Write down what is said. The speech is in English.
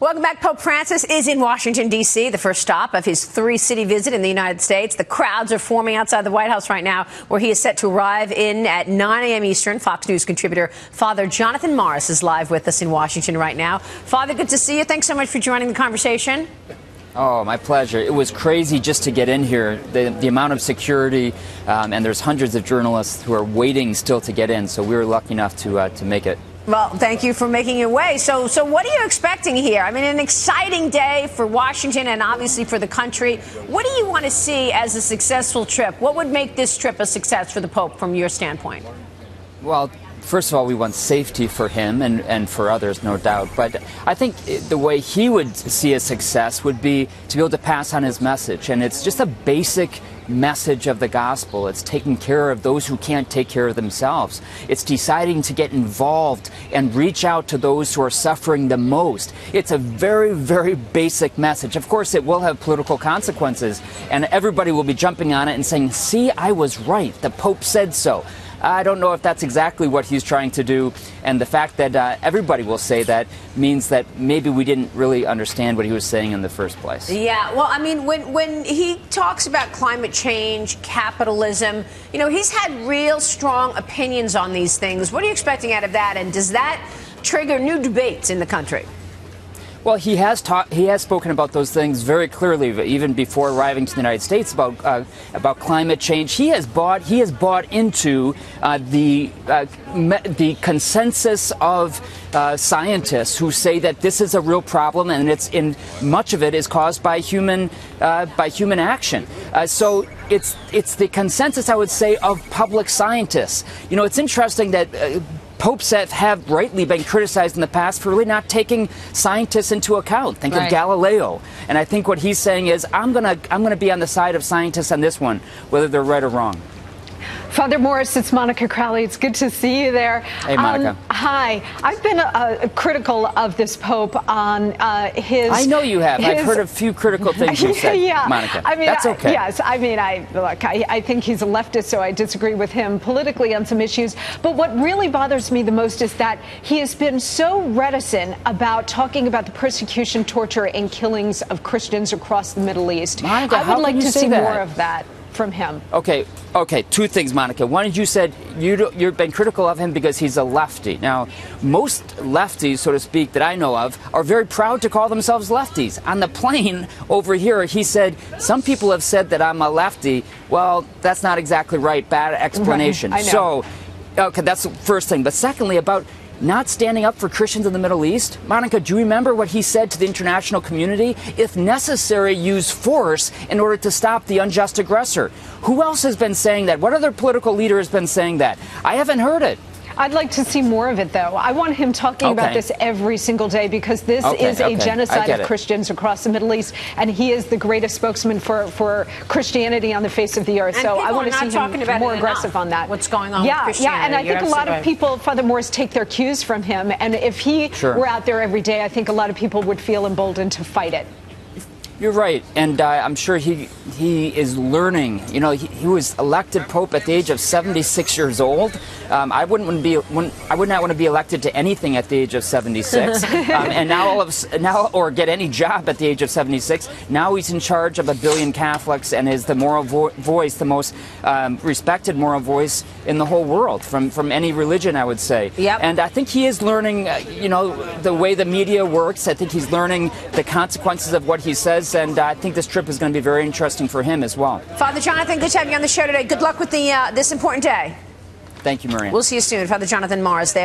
Welcome back. Pope Francis is in Washington, D.C., the first stop of his three-city visit in the United States. The crowds are forming outside the White House right now, where he is set to arrive in at 9 a.m. Eastern. Fox News contributor Father Jonathan Morris is live with us in Washington right now. Father, good to see you. Thanks so much for joining the conversation. Oh, my pleasure. It was crazy just to get in here, the amount of security, and there's hundreds of journalists who are waiting still to get in, so we were lucky enough to make it. Well, thank you for making your way. So what are you expecting here? I mean, an exciting day for Washington and obviously for the country. What do you want to see as a successful trip? What would make this trip a success for the Pope from your standpoint? Well, first of all, we want safety for him and for others, no doubt. But I think the way he would see a success would be to be able to pass on his message. And it's just a basic message of the gospel. It's taking care of those who can't take care of themselves. It's deciding to get involved and reach out to those who are suffering the most. It's a very, very basic message. Of course, it will have political consequences, and everybody will be jumping on it and saying, see, I was right. The Pope said so. I don't know if that's exactly what he's trying to do, and the fact that everybody will say that means that maybe we didn't really understand what he was saying in the first place. Yeah, well, I mean, when he talks about climate change, capitalism, you know, he's had real strong opinions on these things. What are you expecting out of that, and does that trigger new debates in the country? Well, he has spoken about those things very clearly, even before arriving to the United States, about climate change. He has bought into the consensus of scientists who say that this is a real problem, and much of it is caused by human action. So it's the consensus, I would say, of public scientists. You know, it's interesting that popes have rightly been criticized in the past for really not taking scientists into account. Think of Galileo. And I think what he's saying is, I'm gonna be on the side of scientists on this one, whether they're right or wrong. Father Morris, it's Monica Crowley. It's good to see you there. Hey, Monica. Hi. I've been critical of this Pope on his... I know you have. I've heard a few critical things you've said, yeah. Monica. I mean, that's okay. Yes. I mean, I think he's a leftist, so I disagree with him politically on some issues. But what really bothers me the most is that he has been so reticent about talking about the persecution, torture, and killings of Christians across the Middle East. Monica, I would like to see that? more of that from him. Okay, two things, Monica. One is you said you've been critical of him because he's a lefty. Now, most lefties, so to speak, that I know of, are very proud to call themselves lefties. On the plane over here, he said, some people have said that I'm a lefty. Well, that's not exactly right. Bad explanation. Right, I know. So, okay, that's the first thing. But secondly, about not standing up for Christians in the Middle East. Monica, do you remember what he said to the international community? If necessary, use force in order to stop the unjust aggressor. Who else has been saying that? What other political leader has been saying that? I haven't heard it. I'd like to see more of it, though. I want him talking about this every single day, because this is a genocide of Christians across the Middle East, and he is the greatest spokesman for Christianity on the face of the earth. And so I want to see him more aggressive on that. What's going on with Christianity? Yeah, and I think a lot of people, Father Morris, take their cues from him, and if he were out there every day, I think a lot of people would feel emboldened to fight it. You're right, and I'm sure he is learning. You know, he was elected Pope at the age of 76 years old. I would not want to be elected to anything at the age of 76, and now or get any job at the age of 76. Now he's in charge of 1 billion Catholics and is the moral voice, the most respected moral voice in the whole world from any religion, I would say. Yep. And I think he is learning, you know, the way the media works. I think he's learning the consequences of what he says. And I think this trip is going to be very interesting for him as well. Father Jonathan, good to have you on the show today. Good luck with this important day. Thank you, Maria. We'll see you soon. Father Jonathan Morris there.